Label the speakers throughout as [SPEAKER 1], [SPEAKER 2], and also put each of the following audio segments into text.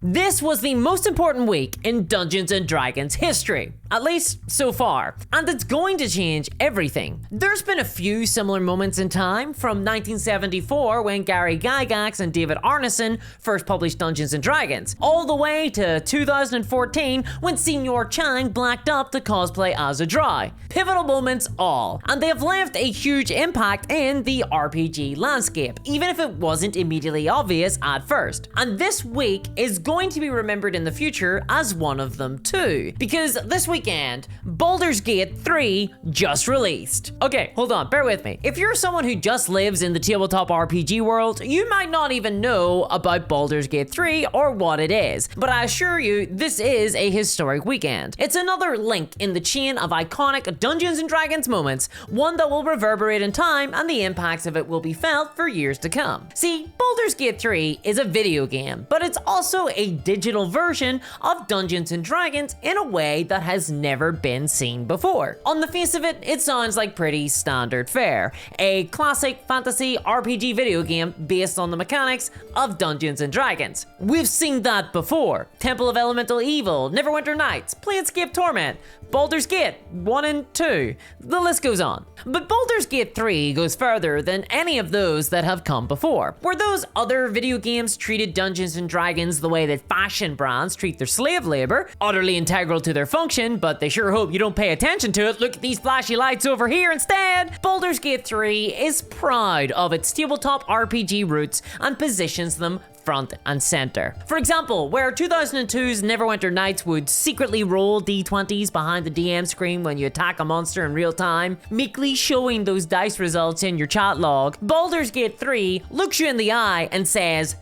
[SPEAKER 1] This was the most important week in Dungeons & Dragons history, at least so far, and it's going to change everything. There's been a few similar moments in time, from 1974 when Gary Gygax and David Arneson first published Dungeons & Dragons, all the way to 2014 when Senior Chang blacked up to cosplay as a drow. Pivotal moments all, and they have left a huge impact in the RPG landscape, even if it wasn't immediately obvious at first. And this week is going to be remembered in the future as one of them too, because this weekend, Baldur's Gate 3 just released. Okay, hold on, bear with me. If you're someone who just lives in the tabletop RPG world, you might not even know about Baldur's Gate 3 or what it is, but I assure you, this is a historic weekend. It's another link in the chain of iconic Dungeons & Dragons moments, one that will reverberate in time, and the impacts of it will be felt for years to come. See, Baldur's Gate 3 is a video game, but it's also a digital version of Dungeons & Dragons in a way that has never been seen before. On the face of it, it sounds like pretty standard fare. A classic fantasy RPG video game based on the mechanics of Dungeons & Dragons. We've seen that before. Temple of Elemental Evil, Neverwinter Nights, Planescape Torment, Baldur's Gate 1 and 2, the list goes on. But Baldur's Gate 3 goes further than any of those that have come before. Where those other video games treated Dungeons & Dragons the way that fashion brands treat their slave labor, utterly integral to their function, but they sure hope you don't pay attention to it, look at these flashy lights over here instead, Baldur's Gate 3 is proud of its tabletop RPG roots and positions them front and center. For example, where 2002's Neverwinter Nights would secretly roll d20s behind the DM screen when you attack a monster in real time, meekly showing those dice results in your chat log, Baldur's Gate 3 looks you in the eye and says,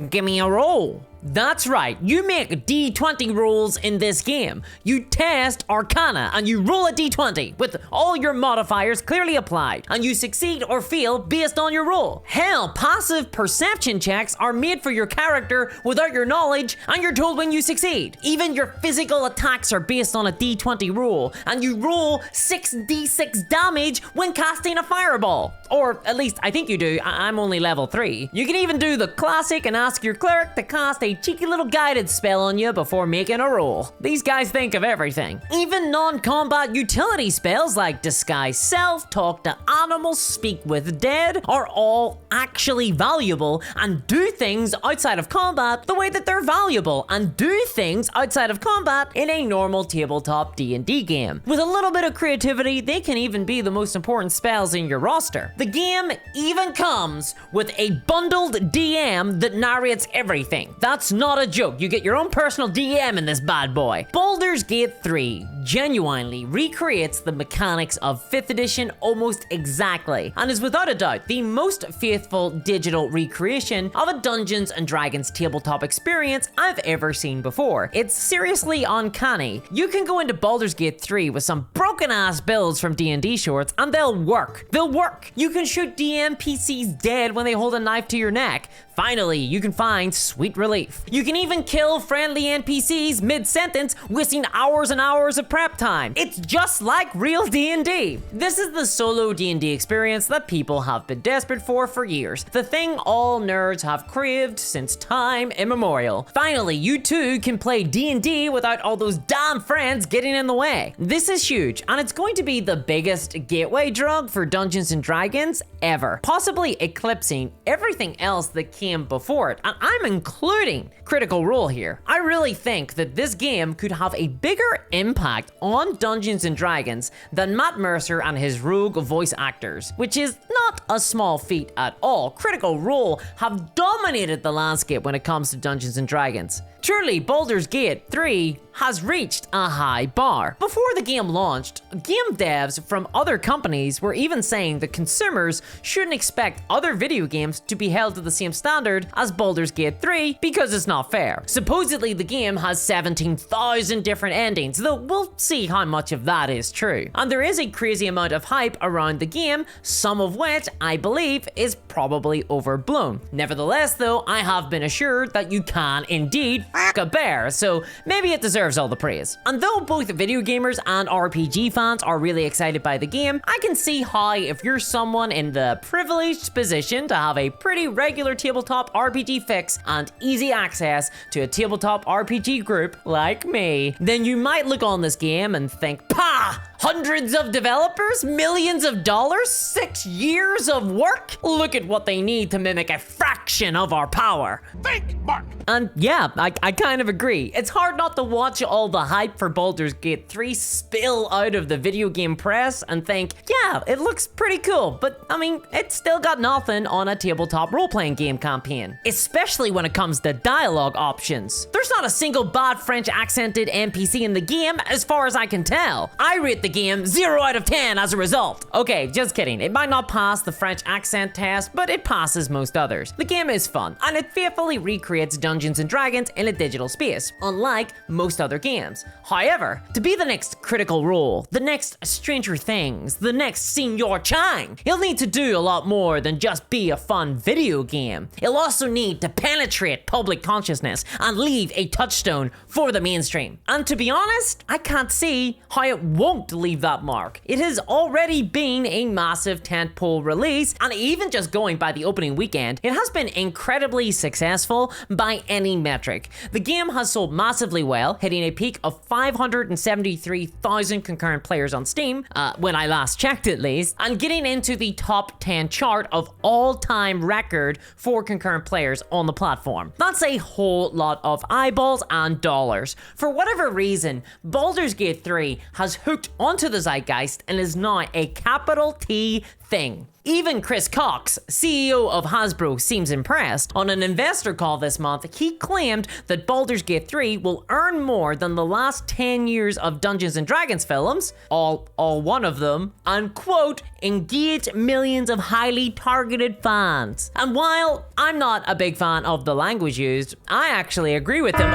[SPEAKER 1] "Give me a roll." That's right, you make d20 rolls in this game. You test Arcana and you roll a d20 with all your modifiers clearly applied, and you succeed or fail based on your roll. Hell, passive perception checks are made for your character without your knowledge, and you're told when you succeed. Even your physical attacks are based on a d20 roll, and you roll 6d6 damage when casting a fireball. Or at least I think you do, I'm only level 3. You can even do the classic and ask your cleric to cast a cheeky little guided spell on you before making a roll. These guys think of everything. Even non-combat utility spells like Disguise Self, Talk to Animals, Speak with Dead are all actually valuable and do things outside of combat the way that they're valuable and do things outside of combat in a normal tabletop D&D game. With a little bit of creativity, they can even be the most important spells in your roster. The game even comes with a bundled DM that narrates everything. That's not a joke. You get your own personal DM in this bad boy. Baldur's Gate 3 genuinely recreates the mechanics of 5th edition almost exactly, and is without a doubt the most faithful digital recreation of a Dungeons & Dragons tabletop experience I've ever seen before. It's seriously uncanny. You can go into Baldur's Gate 3 with some broken ass builds from D&D shorts and they'll work. They'll work. You can shoot DM PCs dead when they hold a knife to your neck. Finally, you can find sweet relief. You can even kill friendly NPCs mid-sentence, wasting hours and hours of prep time. It's just like real D&D. This is the solo D&D experience that people have been desperate for years. The thing all nerds have craved since time immemorial. Finally, you too can play D&D without all those damn friends getting in the way. This is huge, and it's going to be the biggest gateway drug for Dungeons & Dragons ever, possibly eclipsing everything else that came before it, and I'm including Critical Role here. I really think that this game could have a bigger impact on Dungeons & Dragons than Matt Mercer and his rogue voice actors, which is not a small feat at all. Critical Role have dominated the landscape when it comes to Dungeons & Dragons. Truly, Baldur's Gate 3 has reached a high bar. Before the game launched, game devs from other companies were even saying that consumers shouldn't expect other video games to be held to the same standard as Baldur's Gate 3 because it's not fair. Supposedly, the game has 17,000 different endings, though we'll see how much of that is true. And there is a crazy amount of hype around the game, some of which I believe is probably overblown. Nevertheless, though, I have been assured that you can indeed like a bear, so maybe it deserves all the praise. And though both video gamers and RPG fans are really excited by the game, I can see how if you're someone in the privileged position to have a pretty regular tabletop RPG fix and easy access to a tabletop RPG group like me, then you might look on this game and think, "Pah! Hundreds of developers, millions of dollars, 6 years of work? Look at what they need to mimic a fraction of our power."
[SPEAKER 2] Think, Mark!
[SPEAKER 1] And yeah, I kind of agree. It's hard not to watch all the hype for Baldur's Gate 3 spill out of the video game press and think, yeah, it looks pretty cool, but I mean, it's still got nothing on a tabletop role-playing game campaign, especially when it comes to dialogue options. There's not a single bad French accented NPC in the game as far as I can tell. I rate the game 0 out of 10 as a result. Okay, just kidding. It might not pass the French accent test, but it passes most others. The game is fun, and it faithfully recreates Dungeons and Dragons in a digital space, unlike most other games. However, to be the next Critical Role, the next Stranger Things, the next Senior Chang, you'll need to do a lot more than just be a fun video game. You'll also need to penetrate public consciousness and leave a touchstone for the mainstream. And to be honest, I can't see how it won't leave that mark. It has already been a massive tentpole release, and even just going by the opening weekend, it has been incredibly successful by any metric. The game has sold massively well, hitting a peak of 573,000 concurrent players on Steam, when I last checked at least, and getting into the top 10 chart of all-time record for concurrent players on the platform. That's a whole lot of eyeballs and dollars. For whatever reason, Baldur's Gate 3 has hooked onto the zeitgeist and is now a capital T thing. Even Chris Cox, CEO of Hasbro, seems impressed. On an investor call this month, he claimed that Baldur's Gate 3 will earn more than the last 10 years of Dungeons and Dragons films, all one of them, and quote, engage millions of highly targeted fans. And while I'm not a big fan of the language used, I actually agree with him.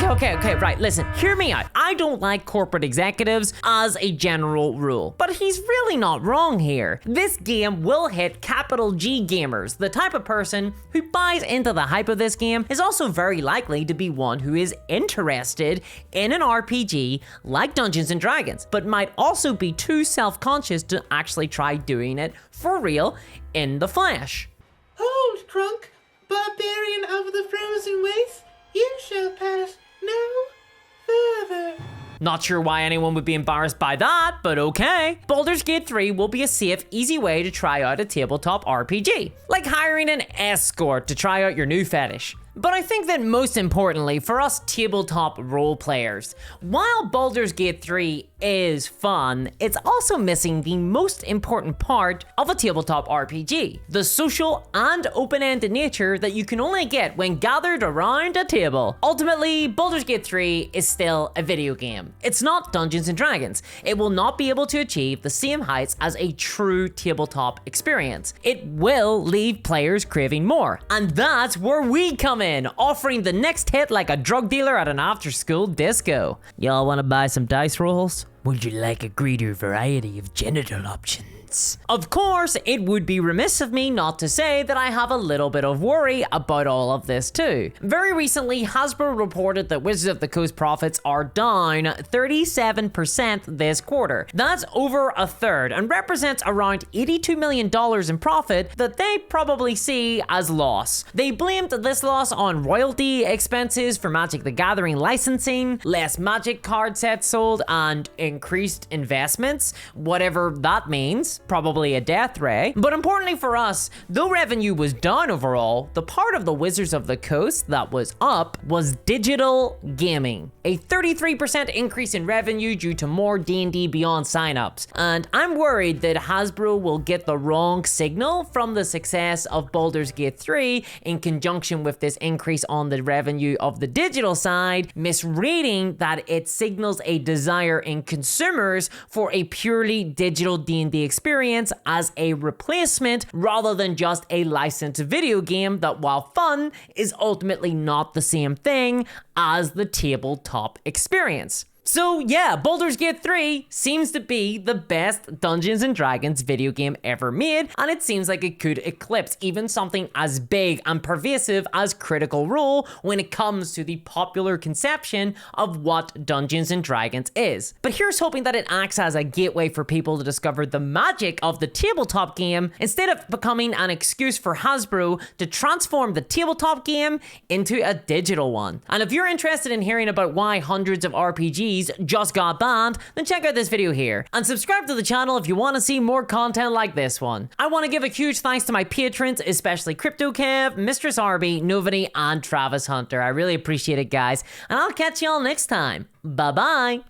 [SPEAKER 1] Okay, right, listen, hear me out. I don't like corporate executives as a general rule, but he's really not wrong here. This game will hit capital G gamers. The type of person who buys into the hype of this game is also very likely to be one who is interested in an RPG like Dungeons and Dragons, but might also be too self-conscious to actually try doing it for real in the flesh.
[SPEAKER 3] Hold, drunk, barbarian of the frozen waste. You shall pass no further.
[SPEAKER 1] Not sure why anyone would be embarrassed by that, but okay. Baldur's Gate 3 will be a safe, easy way to try out a tabletop RPG, like hiring an escort to try out your new fetish. But I think that most importantly for us tabletop role players, while Baldur's Gate 3 is fun, it's also missing the most important part of a tabletop RPG, the social and open-ended nature that you can only get when gathered around a table. Ultimately, Baldur's Gate 3 is still a video game. It's not Dungeons and Dragons. It will not be able to achieve the same heights as a true tabletop experience. It will leave players craving more, and that's where we come in, offering the next hit like a drug dealer at an after-school disco. Y'all wanna buy some dice rolls? Would you like a greater variety of genital options? Of course, it would be remiss of me not to say that I have a little bit of worry about all of this too. Very recently, Hasbro reported that Wizards of the Coast profits are down 37% this quarter. That's over a third and represents around $82 million in profit that they probably see as loss. They blamed this loss on royalty expenses for Magic the Gathering licensing, less Magic card sets sold, and increased investments, whatever that means. Probably a death ray. But importantly for us, though revenue was down overall, the part of the Wizards of the Coast that was up was digital gaming. A 33% increase in revenue due to more D&D Beyond signups. And I'm worried that Hasbro will get the wrong signal from the success of Baldur's Gate 3 in conjunction with this increase on the revenue of the digital side, misreading that it signals a desire in consumers for a purely digital D&D experience as a replacement rather than just a licensed video game that, while fun, is ultimately not the same thing as the tabletop experience. So yeah, Baldur's Gate 3 seems to be the best Dungeons and Dragons video game ever made, and it seems like it could eclipse even something as big and pervasive as Critical Role when it comes to the popular conception of what Dungeons and Dragons is. But here's hoping that it acts as a gateway for people to discover the magic of the tabletop game instead of becoming an excuse for Hasbro to transform the tabletop game into a digital one. And if you're interested in hearing about why hundreds of RPGs just got banned, then check out this video here and subscribe to the channel if you want to see more content like this one. I want to give a huge thanks to my patrons, especially CryptoKev, Mistress Arby, Novity, and Travis Hunter. I really appreciate it, guys, and I'll catch y'all next time. Bye bye.